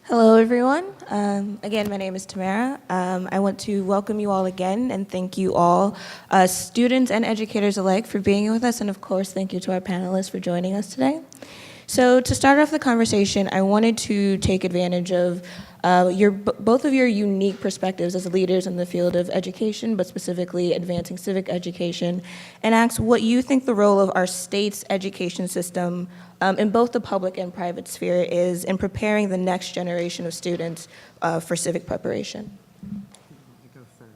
Hello, everyone. Again, my name is Thamara. I want to welcome you all again and thank you all, students and educators alike, for being with us. And of course, thank you to our panelists for joining us today. So to start off the conversation, I wanted to take advantage of both of your unique perspectives as leaders in the field of education, but specifically advancing civic education, and ask what you think the role of our state's education system in both the public and private sphere is in preparing the next generation of students for civic preparation. You go first.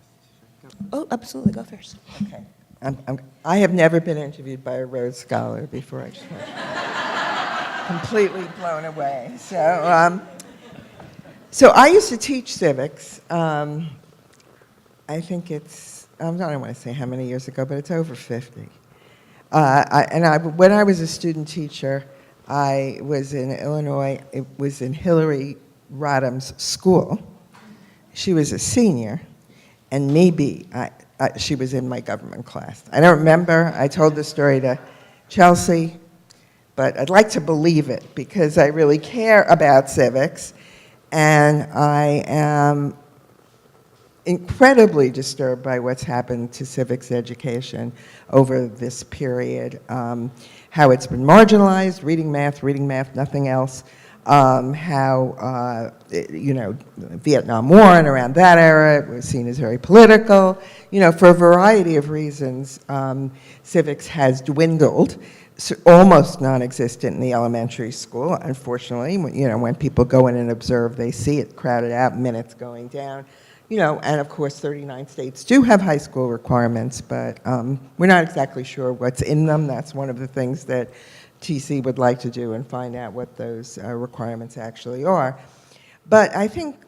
Oh, absolutely, go first. Okay. I have never been interviewed by a Rhodes Scholar before. I just completely blown away. So I used to teach civics. I think it's, I don't want to say how many years ago, but it's over 50. When I was a student teacher, I was in Illinois. It was in Hillary Rodham's school. She was a senior, and maybe she was in my government class. I don't remember. I told the story to Chelsea, but I'd like to believe it because I really care about civics, and I am incredibly disturbed by what's happened to civics education over this period, how it's been marginalized, reading math, nothing else, how, Vietnam War and around that era, it was seen as very political. For a variety of reasons, civics has dwindled, almost non-existent in the elementary school, unfortunately. When people go in and observe, they see it crowded out, minutes going down. And of course 39 states do have high school requirements, but we're not exactly sure what's in them. That's one of the things that TC would like to do and find out what those requirements actually are. But I think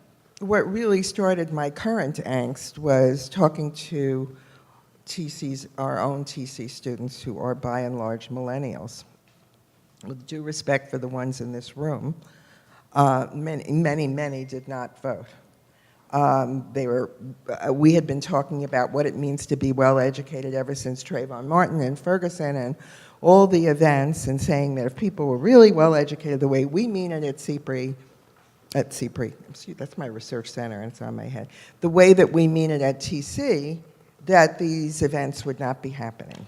what really started my current angst was talking to our own TC students who are by and large millennials. With due respect for the ones in this room, many did not vote. We had been talking about what it means to be well-educated ever since Trayvon Martin and Ferguson and all the events, and saying that if people were really well-educated the way we mean it at CPRE, that's my research center and it's on my head, the way that we mean it at TC, that these events would not be happening.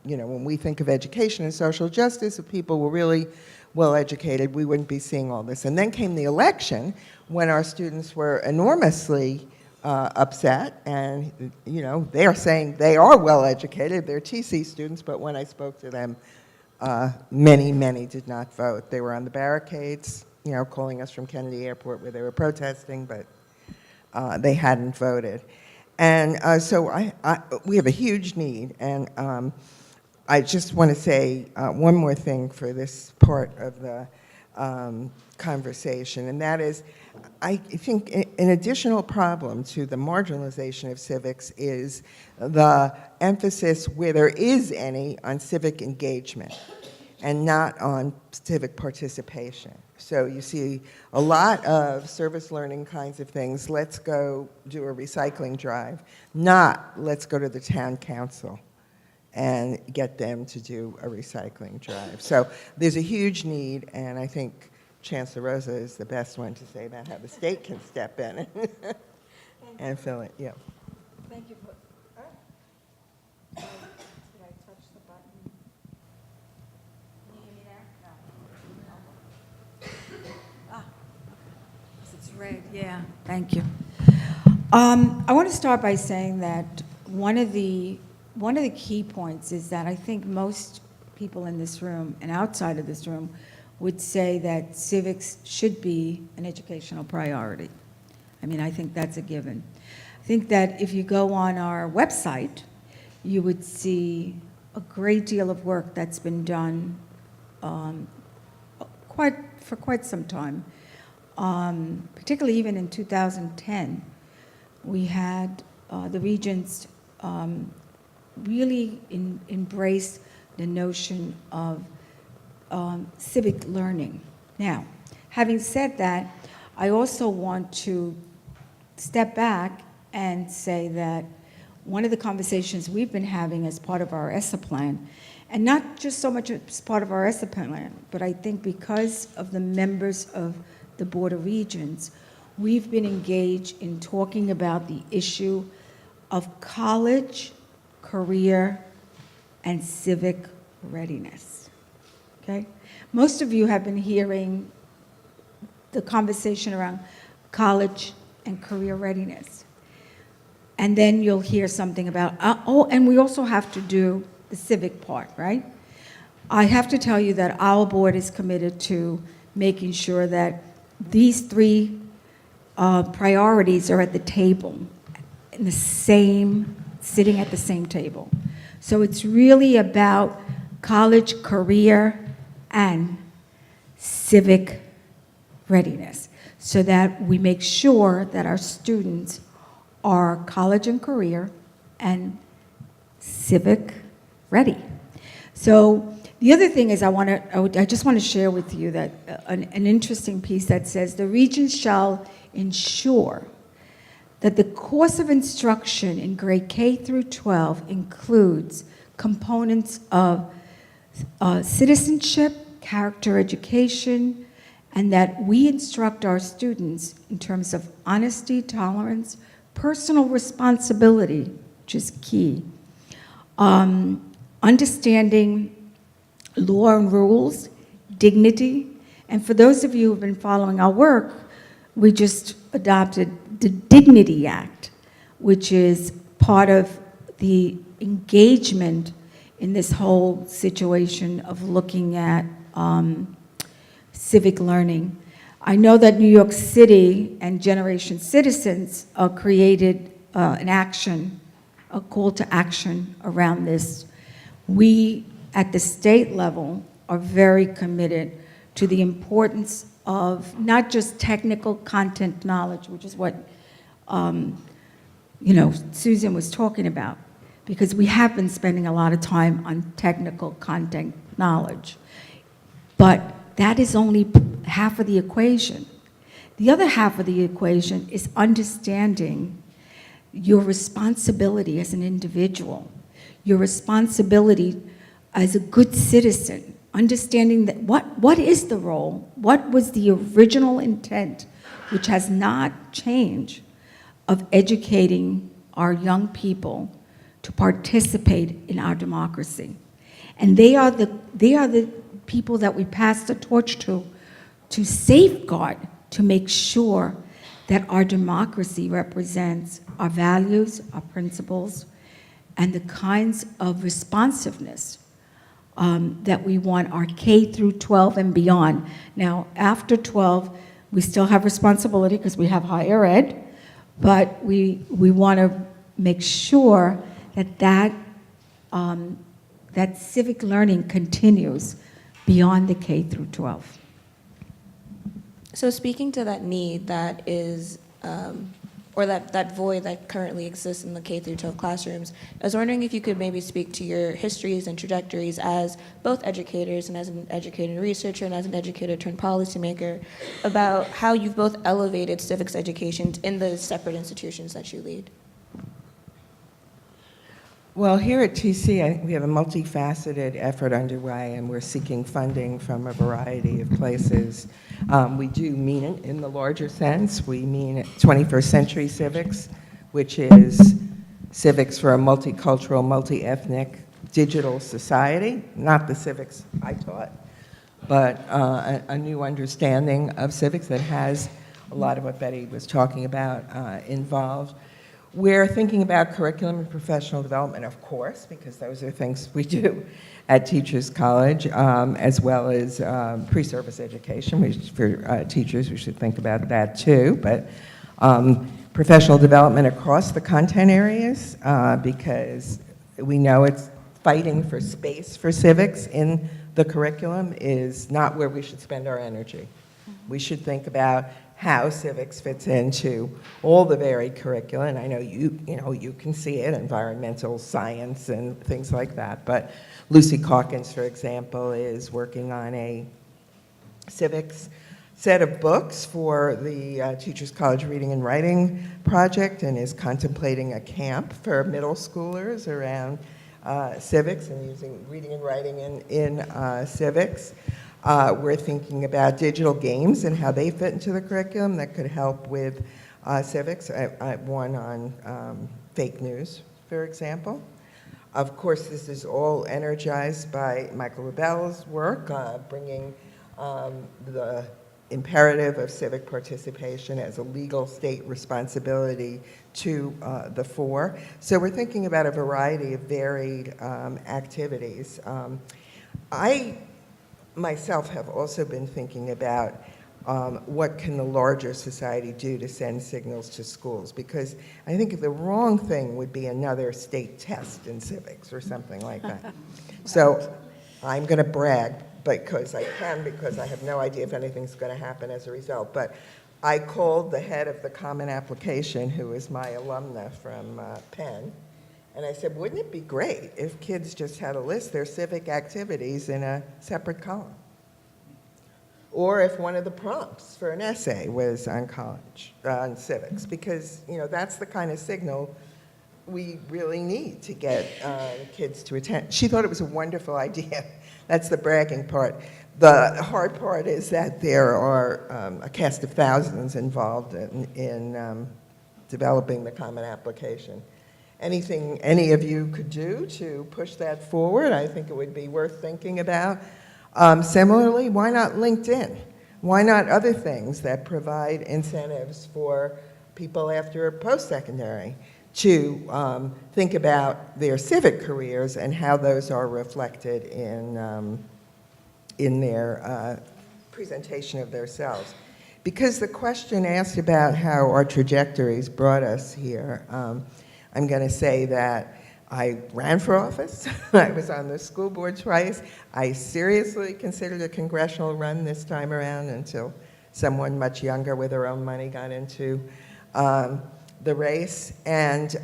When we think of education and social justice, if people were really well-educated, we wouldn't be seeing all this. And then came the election, when our students were enormously upset, and they are saying they are well-educated, they're TC students, but when I spoke to them, many did not vote. They were on the barricades, calling us from Kennedy Airport where they were protesting, but they hadn't voted. And so we have a huge need, and I just want to say one more thing for this part of the conversation, and that is, I think an additional problem to the marginalization of civics is the emphasis, where there is any, on civic engagement and not on civic participation. So you see a lot of service learning kinds of things. Let's go do a recycling drive, not let's go to the town council and get them to do a recycling drive. So there's a huge need, and I think Chancellor Rosa is the best one to say about how the state can step in and fill it. Yeah. Thank you. Did I touch the button? Can you hear me there? No. It's red. Yeah. Thank you. I want to start by saying that one of the key points is that I think most people in this room and outside of this room would say that civics should be an educational priority. I think that's a given. I think that if you go on our website, you would see a great deal of work that's been done for quite some time, particularly even in 2010. We had the Regents really embrace the notion of civic learning. Now, having said that, I also want to step back and say that one of the conversations we've been having as part of our ESSA plan, and not just so much as part of our ESSA plan, but I think because of the members of the Board of Regents, we've been engaged in talking about the issue of college, career, and civic readiness. Okay? Most of you have been hearing the conversation around college and career readiness. And then you'll hear something about, and we also have to do the civic part, right? I have to tell you that our board is committed to making sure that these three priorities are at the table, in the same, sitting at the same table. So it's really about college, career, and civic readiness, so that we make sure that our students are college and career and civic ready. So the other thing is I just want to share with you that an interesting piece that says the Regents shall ensure that the course of instruction in grade K through 12 includes components of citizenship, character education, and that we instruct our students in terms of honesty, tolerance, personal responsibility, which is key, understanding law and rules, dignity, and for those of you who have been following our work, we just adopted the Dignity Act, which is part of the engagement in this whole situation of looking at civic learning. I know that New York City and Generation Citizens created an action, a call to action around this. We, at the state level, are very committed to the importance of not just technical content knowledge, which is what Susan was talking about, because we have been spending a lot of time on technical content knowledge. But that is only half of the equation. The other half of the equation is understanding your responsibility as an individual, your responsibility as a good citizen, understanding that what is the role, what was the original intent, which has not changed, of educating our young people to participate in our democracy. And they are the people that we pass the torch to safeguard, to make sure that our democracy represents our values, our principles, and the kinds of responsiveness that we want our K through 12 and beyond. Now, after 12, we still have responsibility because we have higher ed, but we want to make sure that civic learning continues beyond the K through 12. So speaking to that need that is, or that void that currently exists in the K through 12 classrooms, I was wondering if you could maybe speak to your histories and trajectories as both educators and as an educator and researcher and as an educator turned policymaker about how you've both elevated civics education in the separate institutions that you lead. Well, here at TC, we have a multifaceted effort underway, and we're seeking funding from a variety of places. We do mean it in the larger sense. We mean 21st century civics, which is civics for a multicultural, multi-ethnic, digital society, not the civics I taught, but a new understanding of civics that has a lot of what Betty was talking about involved. We're thinking about curriculum and professional development, of course, because those are things we do at Teachers College, as well as pre-service education. For teachers, we should think about that too. But professional development across the content areas, because we know it's fighting for space for civics in the curriculum is not where we should spend our energy. We should think about how civics fits into all the varied curricula, and I know you can see it, environmental science and things like that, but Lucy Calkins, for example, is working on a civics set of books for the Teachers College Reading and Writing project and is contemplating a camp for middle schoolers around civics and using reading and writing in civics. We're thinking about digital games and how they fit into the curriculum that could help with civics. One on fake news, for example. Of course, this is all energized by Michael Rebell's work, bringing the imperative of civic participation as a legal state responsibility to the fore. So we're thinking about a variety of varied activities. I myself have also been thinking about what can the larger society do to send signals to schools, because I think the wrong thing would be another state test in civics or something like that. So I'm going to brag because I can, because I have no idea if anything's going to happen as a result. But I called the head of the Common Application, who is my alumna from Penn, and I said, wouldn't it be great if kids just had to list their civic activities in a separate column? Or if one of the prompts for an essay was on college, on civics, because that's the kind of signal we really need to get kids to attend. She thought it was a wonderful idea. That's the bragging part. The hard part is that there are a cast of thousands involved in developing the Common Application. Anything any of you could do to push that forward, I think it would be worth thinking about. Similarly, why not LinkedIn? Why not other things that provide incentives for people after post-secondary to think about their civic careers and how those are reflected in their presentation of themselves? Because the question asked about how our trajectories brought us here, I'm going to say that I ran for office. I was on the school board twice. I seriously considered a congressional run this time around until someone much younger with her own money got into the race. And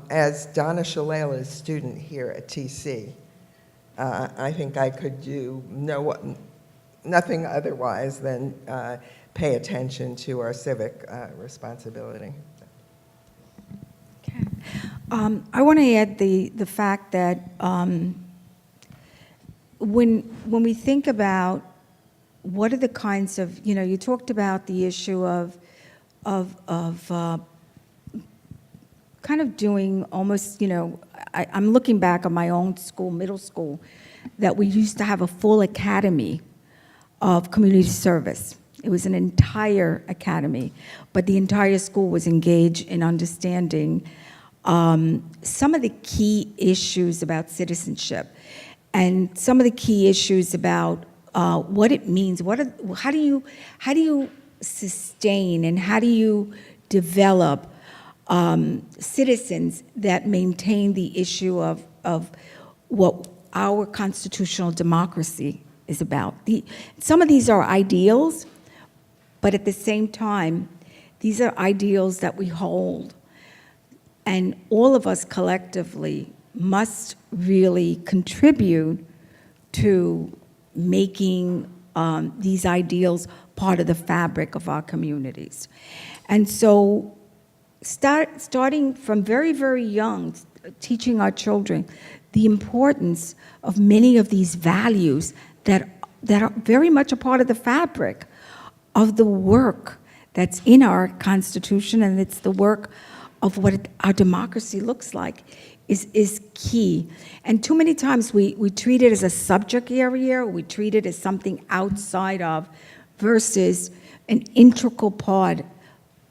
as Donna Shalala's student here at TC, I think I could do nothing otherwise than pay attention to our civic responsibility. Okay. I want to add the fact that when we think about what are the kinds of, you talked about the issue of kind of doing almost, I'm looking back on my own school, middle school, that we used to have a full academy of community service. It was an entire academy, but the entire school was engaged in understanding some of the key issues about citizenship and some of the key issues about what it means. How do you sustain and how do you develop citizens that maintain the issue of what our constitutional democracy is about? Some of these are ideals, but at the same time, these are ideals that we hold. And all of us collectively must really contribute to making these ideals part of the fabric of our communities. And so starting from very, very young, teaching our children the importance of many of these values that are very much a part of the fabric of the work that's in our Constitution, and it's the work of what our democracy looks like, is key. And too many times we treat it as a subject area, we treat it as something outside of, versus an integral part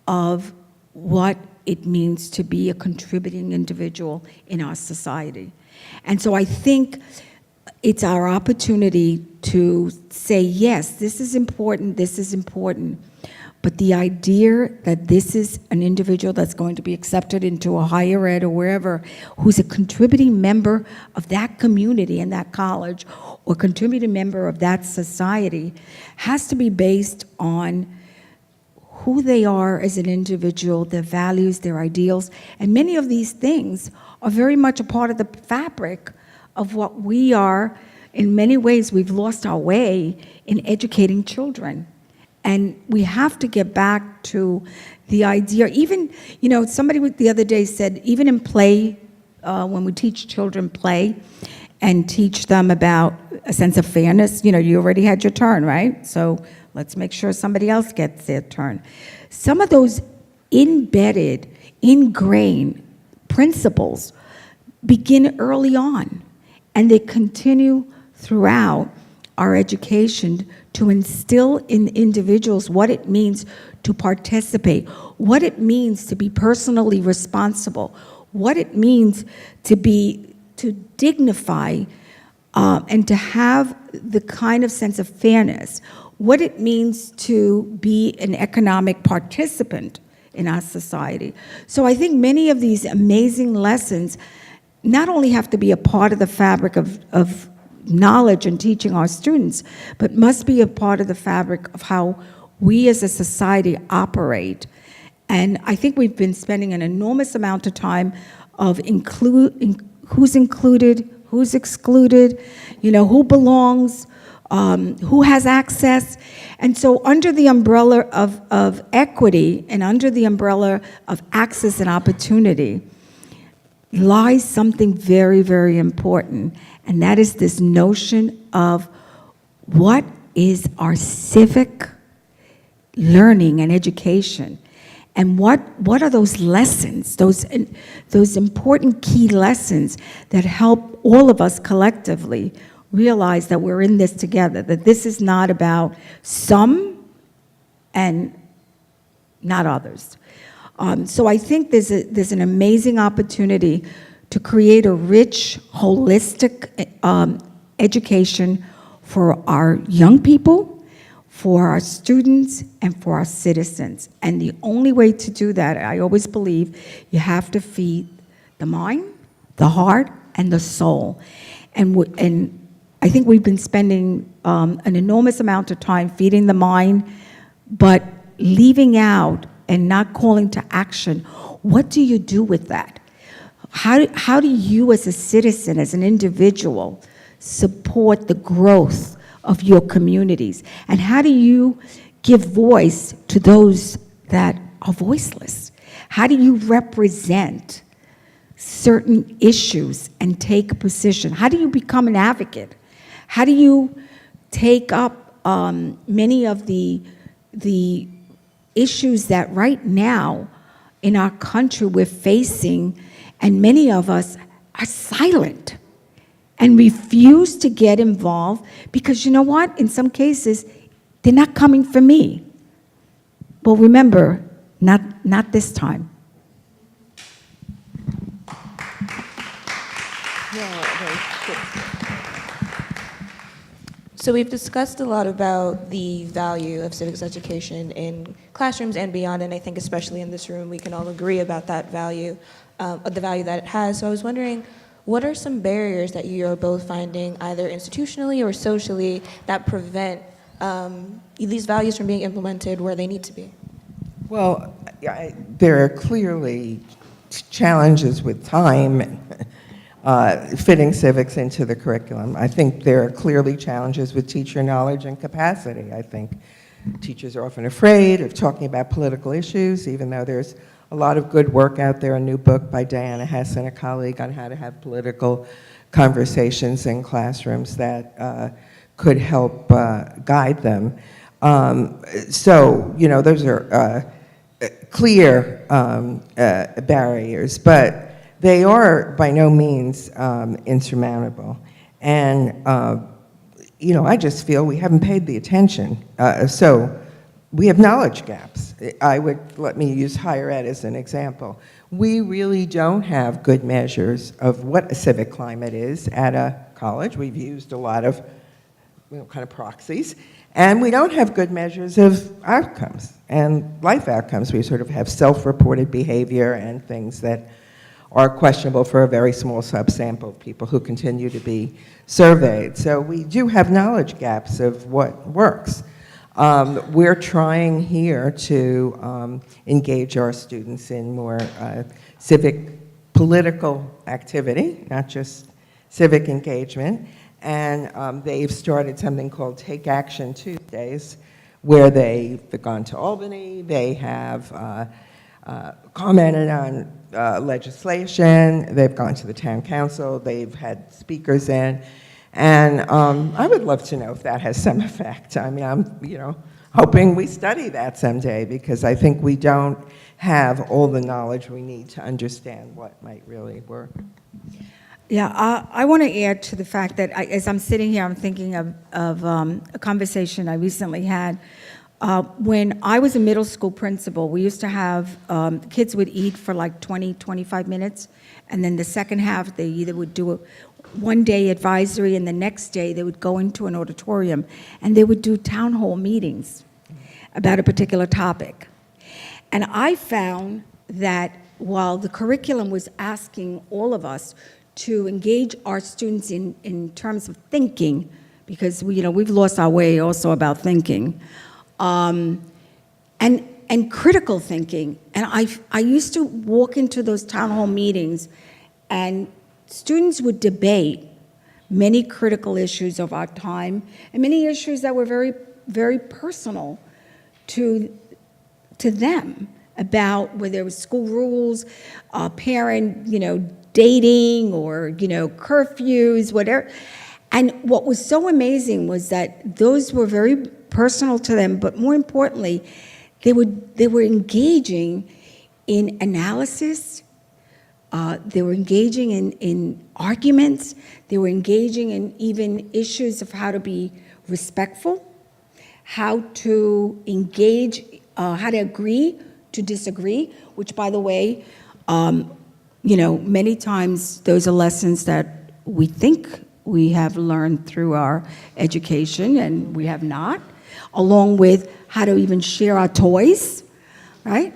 of what it means to be a contributing individual in our society. And so I think it's our opportunity to say, yes, this is important, but the idea that this is an individual that's going to be accepted into a higher ed or wherever, who's a contributing member of that community and that college, or contributing member of that society, has to be based on who they are as an individual, their values, their ideals, and many of these things are very much a part of the fabric of what we are. In many ways, we've lost our way in educating children. And we have to get back to the idea, even, somebody the other day said, even in play, when we teach children play and teach them about a sense of fairness. You know, you already had your turn, right? So let's make sure somebody else gets their turn. Some of those embedded, ingrained principles begin early on, and they continue throughout our education to instill in individuals what it means to participate, what it means to be personally responsible, what it means to dignify and to have the kind of sense of fairness, what it means to be an economic participant in our society. So I think many of these amazing lessons not only have to be a part of the fabric of knowledge and teaching our students, but must be a part of the fabric of how we as a society operate. And I think we've been spending an enormous amount of time of who's included, who's excluded, you know, who belongs, who has access. And so under the umbrella of equity and under the umbrella of access and opportunity lies something very, very important, and that is this notion of what is our civic learning and education, and what are those lessons, those important key lessons that help all of us collectively realize that we're in this together, that this is not about some and not others. So I think there's an amazing opportunity to create a rich, holistic education for our young people, for our students, and for our citizens. And the only way to do that, I always believe, you have to feed the mind, the heart, and the soul. And I think we've been spending an enormous amount of time feeding the mind, but leaving out and not calling to action. What do you do with that? How do you as a citizen, as an individual, support the growth of your communities? And how do you give voice to those that are voiceless? How do you represent certain issues and take a position? How do you become an advocate? How do you take up many of the issues that right now in our country we're facing, and many of us are silent and refuse to get involved because, you know what, in some cases, they're not coming for me. Well, remember, not this time. So we've discussed a lot about the value of civics education in classrooms and beyond, and I think especially in this room we can all agree about that value, the value that it has. So I was wondering, what are some barriers that you are both finding either institutionally or socially that prevent these values from being implemented where they need to be? Well, there are clearly challenges with time and fitting civics into the curriculum. I think there are clearly challenges with teacher knowledge and capacity. I think teachers are often afraid of talking about political issues, even though there's a lot of good work out there, a new book by Diana Hess and a colleague on how to have political conversations in classrooms that could help guide them. So, you know, those are clear barriers, but they are by no means insurmountable. And, you know, I just feel we haven't paid the attention. So we have knowledge gaps. Let me use higher ed as an example. We really don't have good measures of what a civic climate is at a college. We've used a lot of, you know, kind of proxies. And we don't have good measures of outcomes and life outcomes. We sort of have self-reported behavior and things that are questionable for a very small subsample of people who continue to be surveyed. So we do have knowledge gaps of what works. We're trying here to engage our students in more civic political activity, not just civic engagement. And they've started something called Take Action Tuesdays, where they've gone to Albany, they have commented on legislation, they've gone to the town council, they've had speakers in, And I would love to know if that has some effect. I mean, I'm, hoping we study that someday, because I think we don't have all the knowledge we need to understand what might really work. Yeah, I want to add to the fact that as I'm sitting here, I'm thinking of a conversation I recently had. When I was a middle school principal, we used to have, kids would eat for like 20, 25 minutes, and then the second half, they either would do a one-day advisory, and the next day they would go into an auditorium, and they would do town hall meetings about a particular topic. And I found that while the curriculum was asking all of us to engage our students in terms of thinking, because we've lost our way also about thinking, and critical thinking. And I used to walk into those town hall meetings, and students would debate many critical issues of our time, and many issues that were very, very personal to them, about whether it was school rules, parent, dating, or, curfews, whatever. And what was so amazing was that those were very personal to them, but more importantly, they were engaging in analysis, they were engaging in arguments, they were engaging in even issues of how to be respectful, how to engage, how to agree to disagree, which, by the way, many times those are lessons that we think we have learned through our education, and we have not, along with how to even share our toys, right?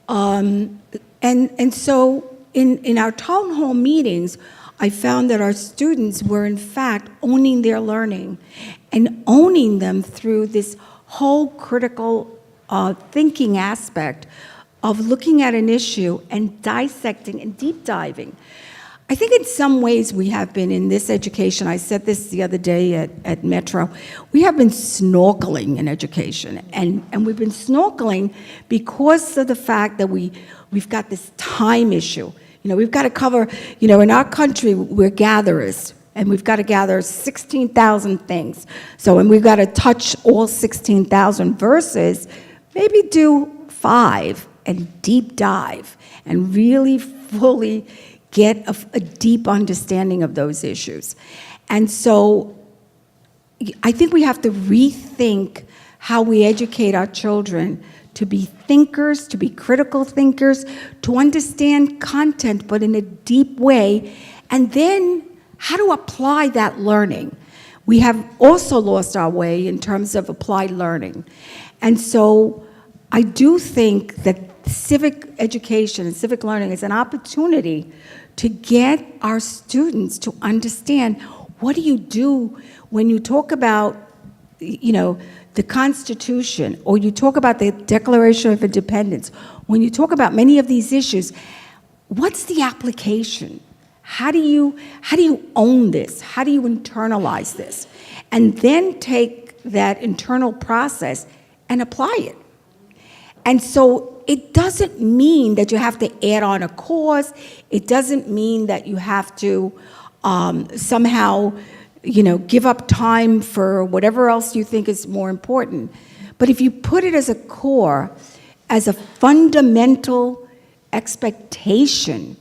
And so in our town hall meetings, I found that our students were in fact owning their learning, and owning them through this whole critical thinking aspect of looking at an issue and dissecting and deep diving. I think in some ways we have been in this education, I said this the other day at Metro, we have been snorkeling in education. And we've been snorkeling because of the fact that we've got this time issue. We've got to cover, in our country, we're gatherers, and we've got to gather 16,000 things. And we've got to touch all 16,000 versus maybe do 5 and deep dive and really fully get a deep understanding of those issues. And so I think we have to rethink how we educate our children to be thinkers, to be critical thinkers, to understand content, but in a deep way, and then how to apply that learning. We have also lost our way in terms of applied learning. And so I do think that civic education and civic learning is an opportunity to get our students to understand, what do you do when you talk about, the Constitution, or you talk about the Declaration of Independence, when you talk about many of these issues, what's the application? How do you own this? How do you internalize this? And then take that internal process and apply it. And so it doesn't mean that you have to add on a course. It doesn't mean that you have to somehow, give up time for whatever else you think is more important. But if you put it as a core, as a fundamental expectation,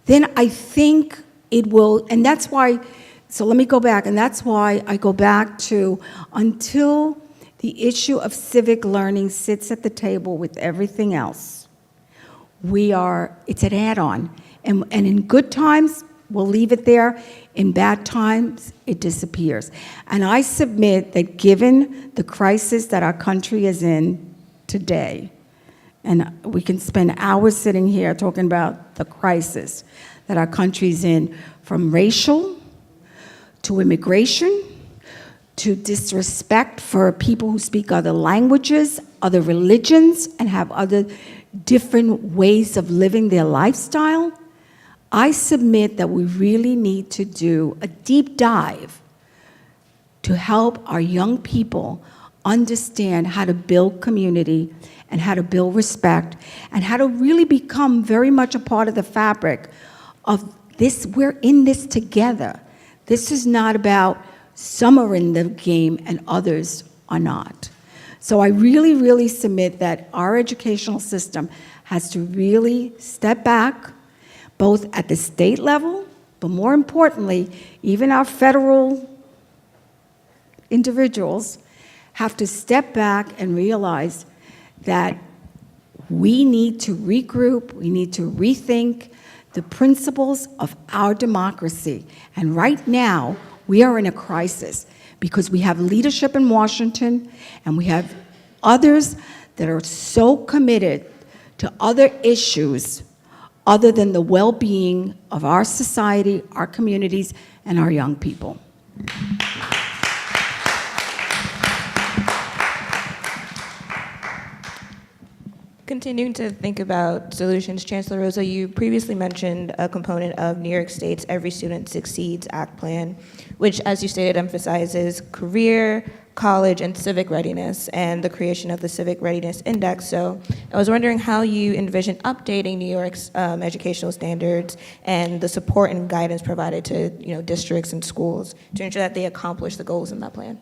then I think it will, and that's why, so let me go back, and that's why I go back to, until the issue of civic learning sits at the table with everything else, it's an add-on. And in good times, we'll leave it there. In bad times, it disappears. And I submit that given the crisis that our country is in today, and we can spend hours sitting here talking about the crisis that our country's in, from racial to immigration, to disrespect for people who speak other languages, other religions, and have other different ways of living their lifestyle, I submit that we really need to do a deep dive to help our young people understand how to build community and how to build respect and how to really become very much a part of the fabric of this. We're in this together. This is not about some are in the game and others are not. So I really, really submit that our educational system has to really step back, both at the state level, but more importantly, even our federal individuals have to step back and realize that we need to regroup, we need to rethink the principles of our democracy. And right now, we are in a crisis because we have leadership in Washington and we have others that are so committed to other issues other than the well-being of our society, our communities, and our young people. Continuing to think about solutions, Chancellor Rosa, you previously mentioned a component of New York State's Every Student Succeeds Act plan, which, as you stated, emphasizes career, college, and civic readiness, and the creation of the Civic Readiness Index. So I was wondering how you envision updating New York's educational standards and the support and guidance provided to districts and schools to ensure that they accomplish the goals in that plan.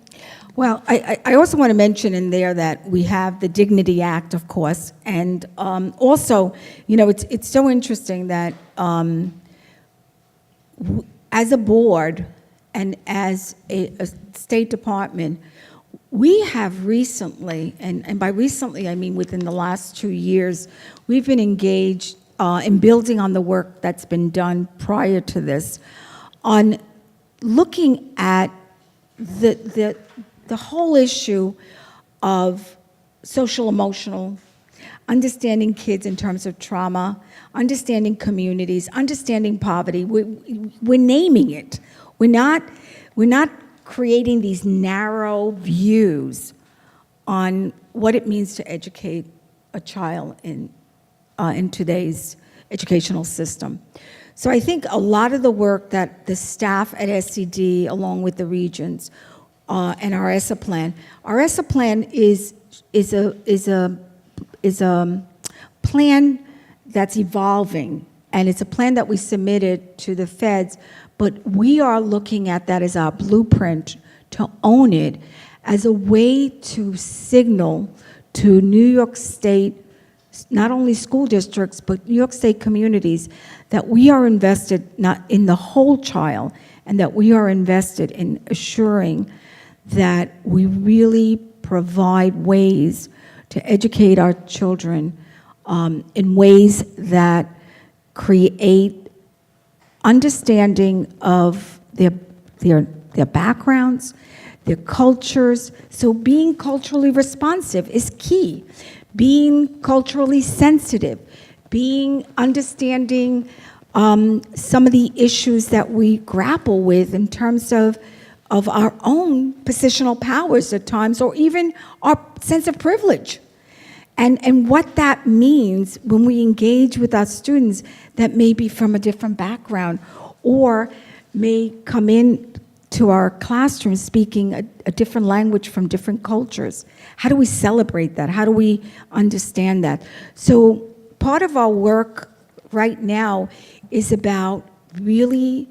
Well, I also want to mention in there that we have the Dignity Act, of course, and also, it's so interesting that as a board and as a State Department, we have recently, and by recently I mean within the last 2 years, we've been engaged in building on the work that's been done prior to this, on looking at the whole issue of social emotional, understanding kids in terms of trauma, understanding communities, understanding poverty. We're naming it. We're not creating these narrow views on what it means to educate a child in today's educational system. So I think a lot of the work that the staff at SCD, along with the Regents, and our ESSA plan. Our ESSA plan is a plan that's evolving, and it's a plan that we submitted to the feds, but we are looking at that as our blueprint to own it as a way to signal to New York State, not only school districts, but New York State communities, that we are invested not in the whole child, and that we are invested in assuring that we really provide ways to educate our children in ways that create understanding of their backgrounds, their cultures. So being culturally responsive is key. Being culturally sensitive, understanding some of the issues that we grapple with in terms of our own positional powers at times, or even our sense of privilege. And what that means when we engage with our students that may be from a different background or may come in to our classroom speaking a different language from different cultures. How do we celebrate that? How do we understand that? So part of our work right now is about really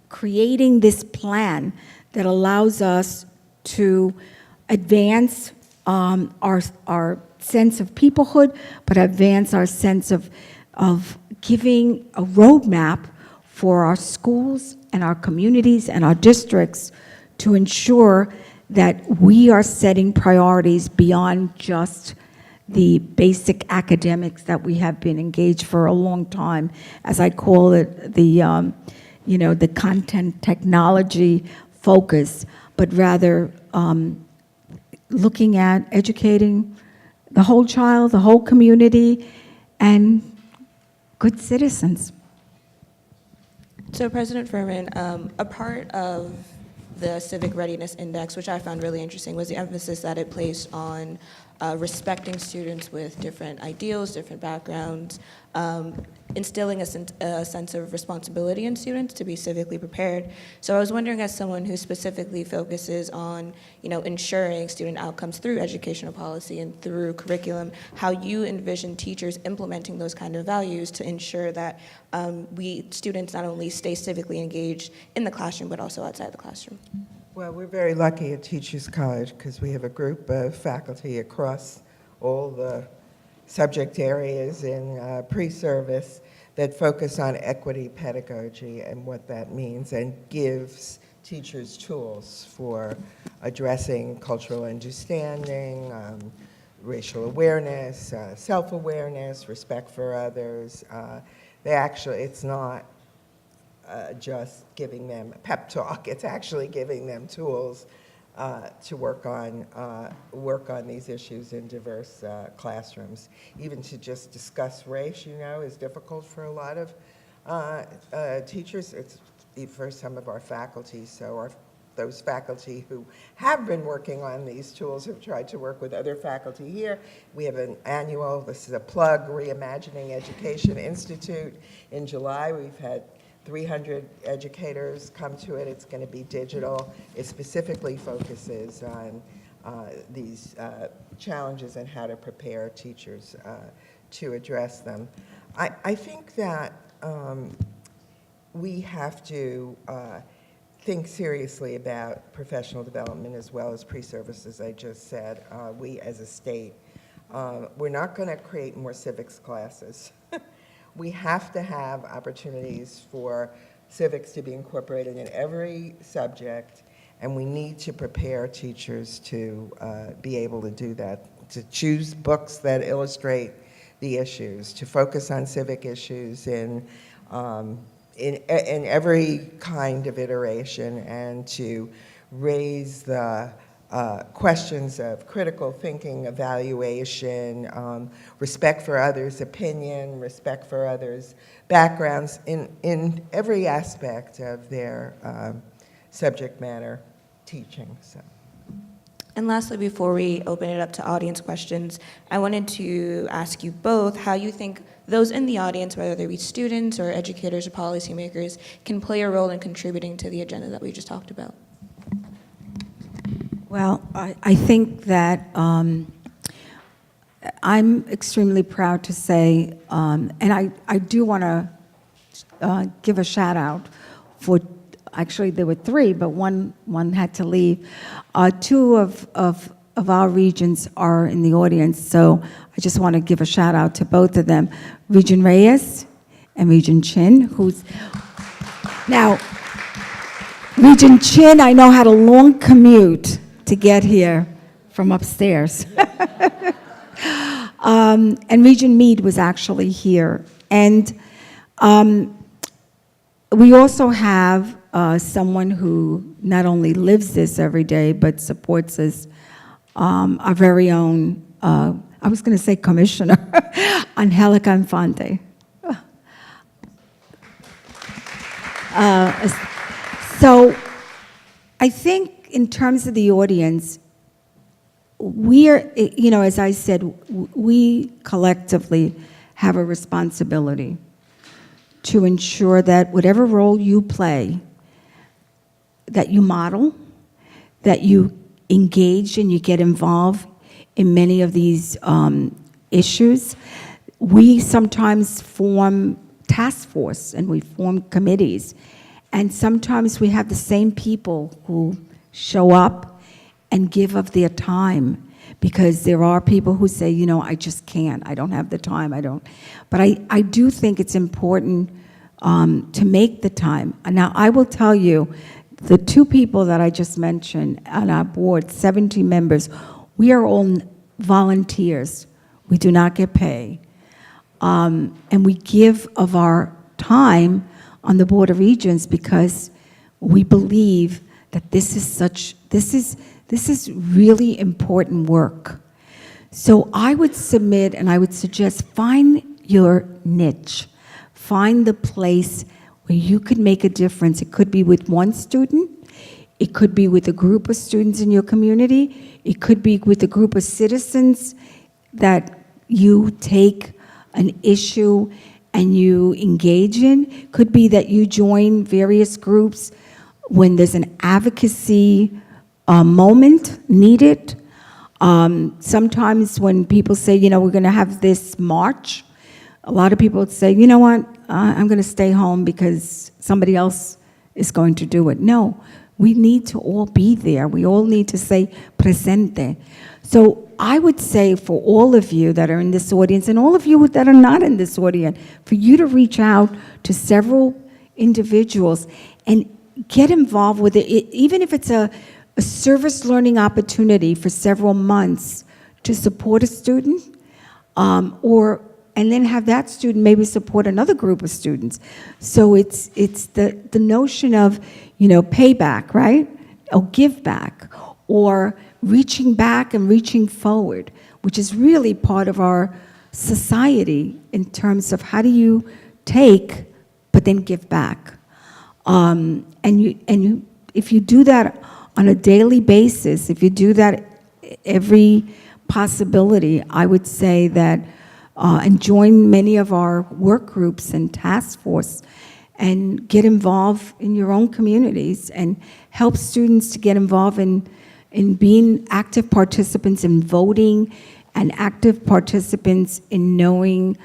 creating this plan that allows us to advance our sense of peoplehood, but advance our sense of giving a roadmap for our schools and our communities and our districts to ensure that we are setting priorities beyond just the basic academics that we have been engaged for a long time, as I call it, the content technology focus, but rather looking at educating the whole child, the whole community, and good citizens. So President Furhman, a part of the Civic Readiness Index, which I found really interesting, was the emphasis that it placed on respecting students with different ideals, different backgrounds, instilling a sense of responsibility in students to be civically prepared. So I was wondering, as someone who specifically focuses on, ensuring student outcomes through educational policy and through curriculum, how you envision teachers implementing those kind of values to ensure that we students not only stay civically engaged in the classroom, but also outside the classroom. Well, we're very lucky at Teachers College because we have a group of faculty across all the subject areas in pre-service that focus on equity pedagogy and what that means, and gives teachers tools for addressing cultural understanding, racial awareness, self-awareness, respect for others. It's not just giving them a pep talk, it's actually giving them tools to work on these issues in diverse classrooms. Even to just discuss race, is difficult for a lot of teachers. It's for some of our faculty. So those faculty who have been working on these tools have tried to work with other faculty here. We have an annual, this is a plug, Reimagining Education Institute. In July, we've had 300 educators come to it. It's going to be digital. It specifically focuses on these challenges and how to prepare teachers to address them. I think that we have to think seriously about professional development as well as pre-service, as I just said. We as a state, we're not going to create more civics classes. We have to have opportunities for civics to be incorporated in every subject, and we need to prepare teachers to be able to do that, to choose books that illustrate the issues, to focus on civic issues in every kind of iteration, and to raise the questions of critical thinking, evaluation, respect for others' opinion, respect for others' backgrounds in every aspect of their subject matter teaching. So. And lastly, before we open it up to audience questions, I wanted to ask you both how you think those in the audience, whether they be students or educators or policymakers, can play a role in contributing to the agenda that we just talked about. Well, I think that I'm extremely proud to say, and I do want to give a shout out for, actually there were three, but one had to leave. Two of our regents are in the audience, so I just want to give a shout out to both of them, Regent Reyes and Regent Chin, who's now, Regent Chin, I know, had a long commute to get here from upstairs. And Regent Mead was actually here. And we also have someone who not only lives this every day, but supports us, our very own, I was going to say Commissioner, Angelica Infante. So I think in terms of the audience, we are, as I said, we collectively have a responsibility to ensure that whatever role you play, that you model, that you engage and you get involved in many of these issues. We sometimes form task force and we form committees, and sometimes we have the same people who show up and give of their time, because there are people who say, I just can't, I don't have the time, I don't. But I do think it's important to make the time. Now, I will tell you, the two people that I just mentioned on our board, 17 members, we are all volunteers. We do not get paid. And we give of our time on the Board of Regents because we believe that this is really important work. So I would submit and I would suggest find your niche. Find the place where you could make a difference. It could be with one student. It could be with a group of students in your community. It could be with a group of citizens that you take an issue and you engage in. Could be that you join various groups when there's an advocacy moment needed. Sometimes when people say, you know, we're going to have this march, a lot of people would say, you know what, I'm going to stay home because somebody else is going to do it. No, we need to all be there. We all need to say presente. So I would say for all of you that are in this audience and all of you that are not in this audience, for you to reach out to several individuals and get involved with it, even if it's a service learning opportunity for several months to support a student, and then have that student maybe support another group of students. So it's the notion of, you know, payback, right? Or give back, or reaching back and reaching forward, which is really part of our society in terms of how do you take but then give back. If you do that on a daily basis, if you do that every possibility, I would say that, and join many of our work groups and task force, and get involved in your own communities, and help students to get involved in being active participants in voting, and active participants in knowing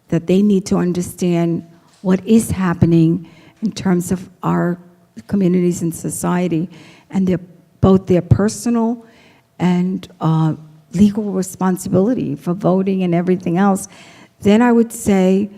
that they need to understand what is happening in terms of our communities and society, and both their personal and legal responsibility for voting and everything else. Then I would say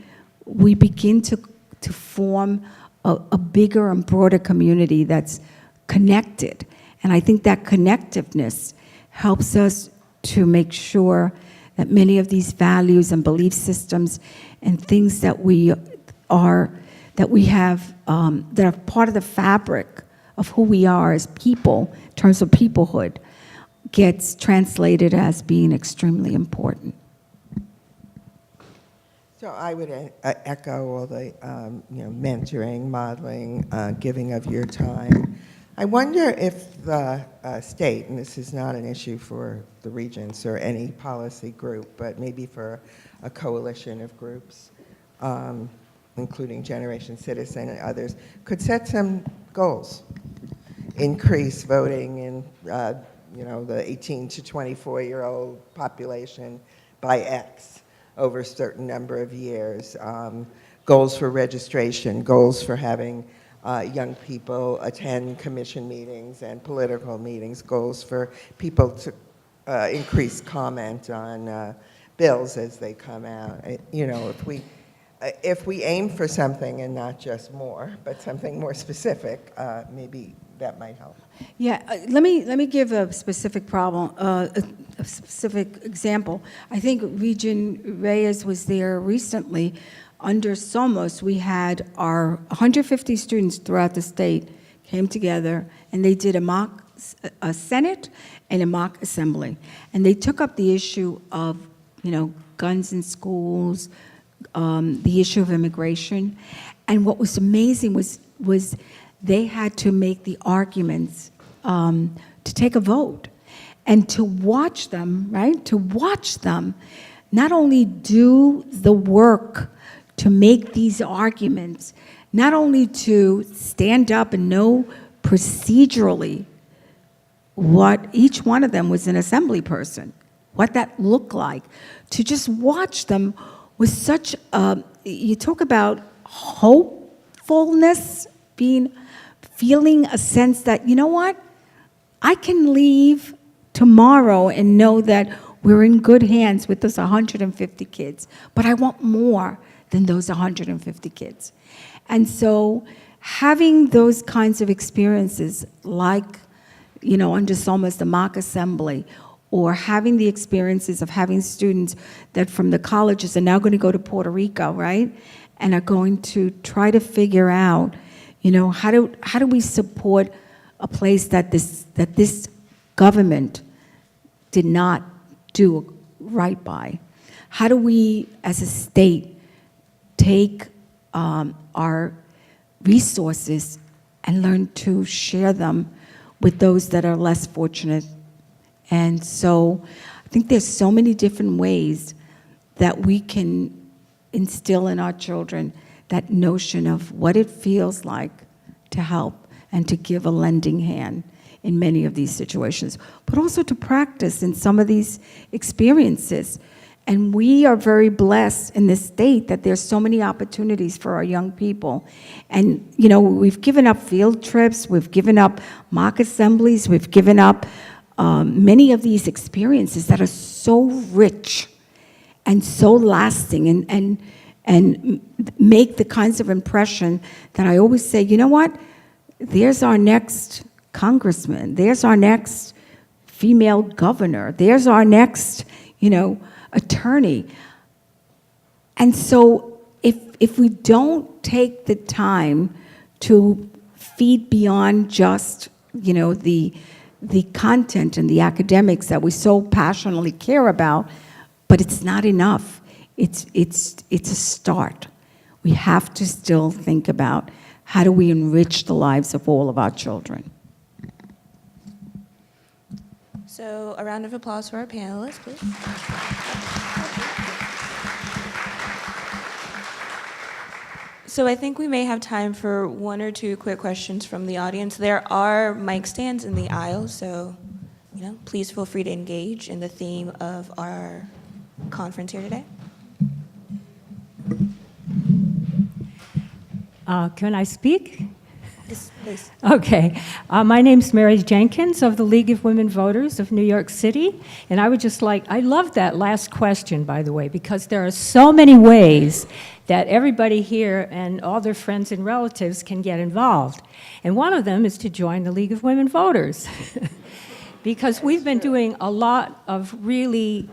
we begin to form a bigger and broader community that's connected. And I think that connectiveness helps us to make sure that many of these values and belief systems and things that we have, that are part of the fabric of who we are as people, in terms of peoplehood, gets translated as being extremely important. So I would echo all the mentoring, modeling, giving of your time. I wonder if the state, and this is not an issue for the Regents or any policy group, but maybe for a coalition of groups, including Generation Citizen and others, could set some goals. Increase voting in the 18 to 24-year-old population by X over a certain number of years. Goals for registration, goals for having young people attend commission meetings and political meetings, goals for people to increase comment on bills as they come out. If we aim for something and not just more, but something more specific, maybe that might help. Yeah, let me give a specific problem, a specific example. I think Regent Reyes was there recently. Under Somos, we had our 150 students throughout the state came together, and they did a Senate and a mock assembly. And they took up the issue of, guns in schools, the issue of immigration. And what was amazing was they had to make the arguments to take a vote, and to watch them, right? To watch them not only do the work to make these arguments, not only to stand up and know procedurally what each one of them was an assembly person, what that looked like, to just watch them was such you talk about hopefulness, feeling a sense that, you know what, I can leave tomorrow and know that we're in good hands with those 150 kids, but I want more than those 150 kids. And so having those kinds of experiences, like, under Somos, the mock assembly, or having the experiences of having students that from the colleges are now going to go to Puerto Rico, right? And are going to try to figure out, how do we support a place that this government did not do right by? How do we, as a state, take our resources and learn to share them with those that are less fortunate. And so I think there's so many different ways that we can instill in our children that notion of what it feels like to help and to give a lending hand in many of these situations, but also to practice in some of these experiences. And we are very blessed in this state that there's so many opportunities for our young people. And, you know, we've given up field trips, we've given up mock assemblies, we've given up many of these experiences that are so rich and so lasting and make the kinds of impression that I always say, you know what, there's our next congressman, there's our next female governor, there's our next, you know, attorney. And so if we don't take the time to feed beyond just, you know, the content and the academics that we so passionately care about, but it's not enough. It's a start. We have to still think about how do we enrich the lives of all of our children. So a round of applause for our panelists, please. So I think we may have time for one or two quick questions from the audience. There are mic stands in the aisle, so you know, please feel free to engage in the theme of our conference here today. Can I speak? Yes, please. Okay. My name's Mary Jenkins of the League of Women Voters of New York City. And I would just like, I love that last question, by the way, because there are so many ways that everybody here and all their friends and relatives can get involved. And one of them is to join the League of Women Voters. Because we've been doing a lot of really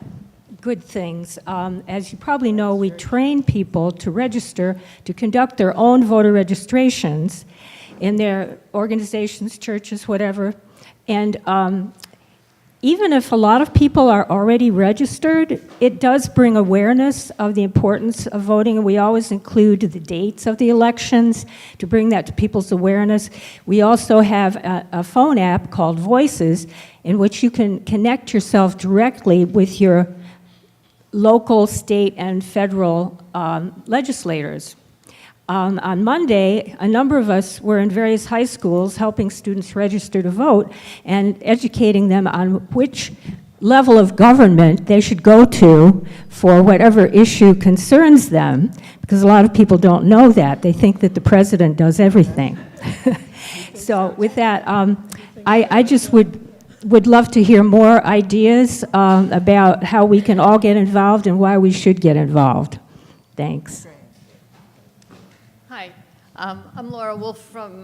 good things. As you probably know, we train people to register, to conduct their own voter registrations in their organizations, churches, whatever. And even if a lot of people are already registered, it does bring awareness of the importance of voting, and we always include the dates of the elections to bring that to people's awareness. We also have a phone app called Voices, in which you can connect yourself directly with your local, state, and federal legislators. On Monday, a number of us were in various high schools helping students register to vote and educating them on which level of government they should go to for whatever issue concerns them, because a lot of people don't know that. They think that the president does everything. So with that, I just would love to hear more ideas about how we can all get involved and why we should get involved. Thanks. Hi, I'm Laura Wolf from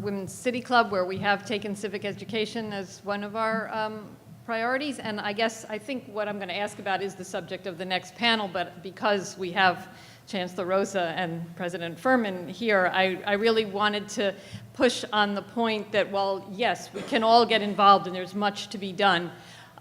Women's City Club, where we have taken civic education as one of our priorities. And I think what I'm going to ask about is the subject of the next panel, but because we have Chancellor Rosa and President Furhman here, I really wanted to push on the point that, well, yes, we can all get involved and there's much to be done.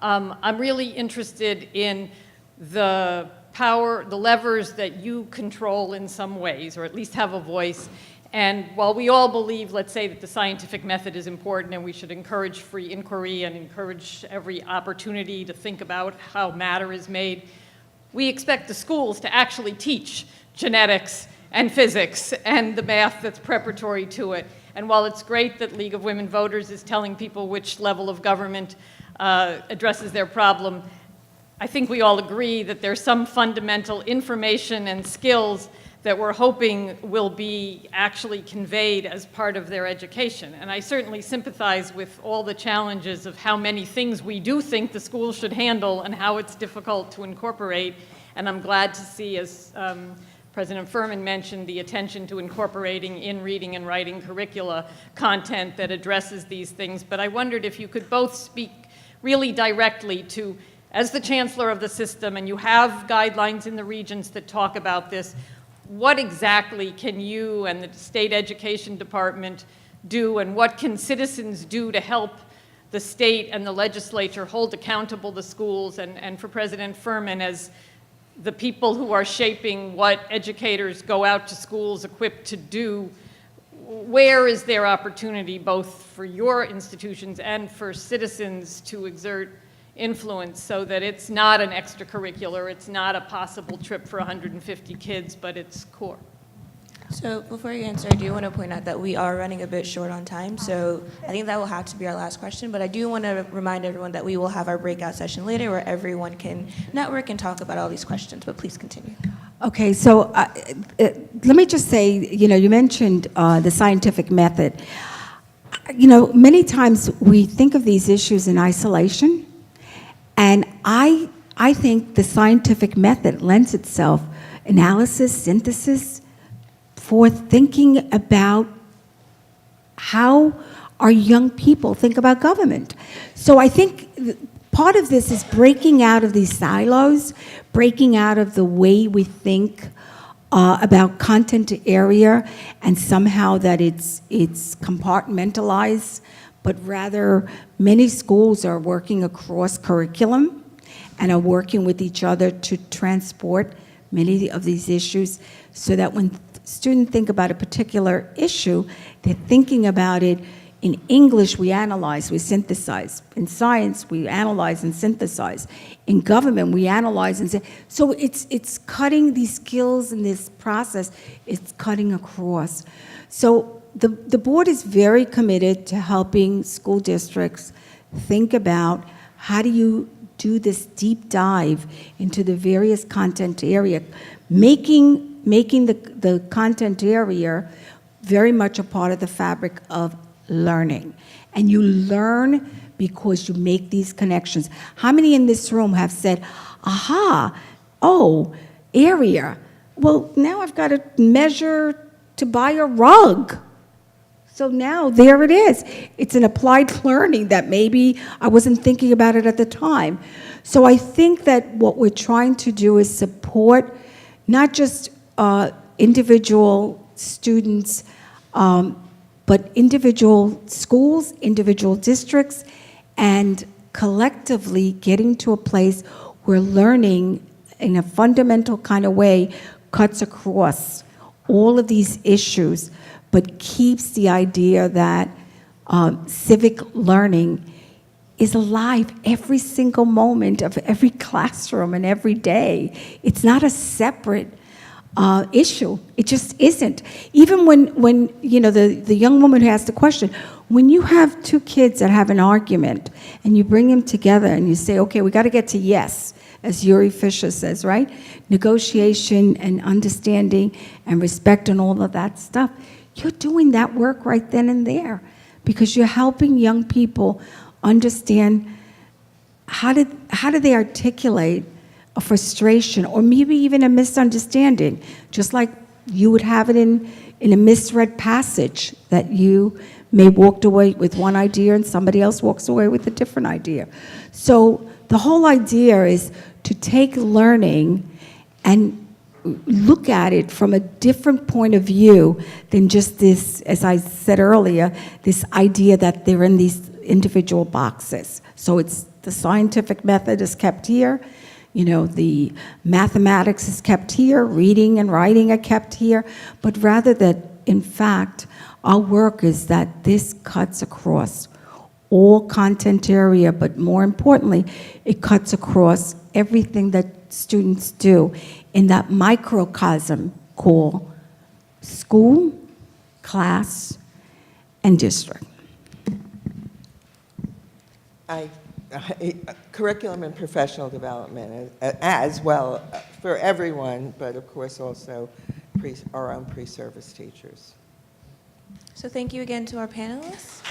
I'm really interested in the power, the levers that you control in some ways, or at least have a voice. And while we all believe, let's say, that the scientific method is important and we should encourage free inquiry and encourage every opportunity to think about how matter is made, we expect the schools to actually teach genetics and physics and the math that's preparatory to it. And while it's great that League of Women Voters is telling people which level of government addresses their problem, I think we all agree that there's some fundamental information and skills that we're hoping will be actually conveyed as part of their education. And I certainly sympathize with all the challenges of how many things we do think the schools should handle and how it's difficult to incorporate. And I'm glad to see, as President Furhman mentioned, the attention to incorporating in reading and writing curricula content that addresses these things. But I wondered if you could both speak really directly to, as the chancellor of the system, and you have guidelines in the Regents that talk about this, what exactly can you and the state education department do, and what can citizens do to help the state and the legislature hold accountable the schools, and for President Furhman, as the people who are shaping what educators go out to schools equipped to do, where is there opportunity both for your institutions and for citizens to exert influence so that it's not an extracurricular, it's not a possible trip for 150 kids, but it's core? So before you answer, I do want to point out that we are running a bit short on time, so I think that will have to be our last question, but I do want to remind everyone that we will have our breakout session later where everyone can network and talk about all these questions, but please continue. Okay, so let me just say, you mentioned the scientific method. Many times we think of these issues in isolation, and I think the scientific method lends itself analysis, synthesis, for thinking about how our young people think about government. So I think part of this is breaking out of these silos, breaking out of the way we think about content area, and somehow that it's compartmentalized, but rather many schools are working across curriculum and are working with each other to transport many of these issues so that when students think about a particular issue, they're thinking about it. In English, we analyze, we synthesize. In science, we analyze and synthesize. In government, we analyze and say. So it's cutting these skills in this process, it's cutting across. So the board is very committed to helping school districts think about how do you do this deep dive into the various content area, making the content area very much a part of the fabric of learning. And you learn because you make these connections. How many in this room have said, aha, oh, area. Well, now I've got to measure to buy a rug. So now there it is. It's an applied learning that maybe I wasn't thinking about it at the time. So I think that what we're trying to do is support not just individual students, but individual schools, individual districts, and collectively getting to a place where learning in a fundamental kind of way cuts across all of these issues, but keeps the idea that civic learning is alive every single moment of every classroom and every day. It's not a separate issue. It just isn't. Even when the young woman who asked the question, when you have two kids that have an argument and you bring them together and you say, okay, we got to get to yes, as Uri Fisher says, right? Negotiation and understanding and respect and all of that stuff. You're doing that work right then and there because you're helping young people understand how do they articulate a frustration or maybe even a misunderstanding, just like you would have it in a misread passage that you may walked away with one idea and somebody else walks away with a different idea. So the whole idea is to take learning and look at it from a different point of view than just this, as I said earlier, this idea that they're in these individual boxes. So it's the scientific method is kept here, the mathematics is kept here, reading and writing are kept here, but rather that, in fact, our work is that this cuts across all content area, but more importantly, it cuts across everything that students do in that microcosm called school, class, and district. Curriculum and professional development as well for everyone, but of course also our own pre-service teachers. So thank you again to our panelists.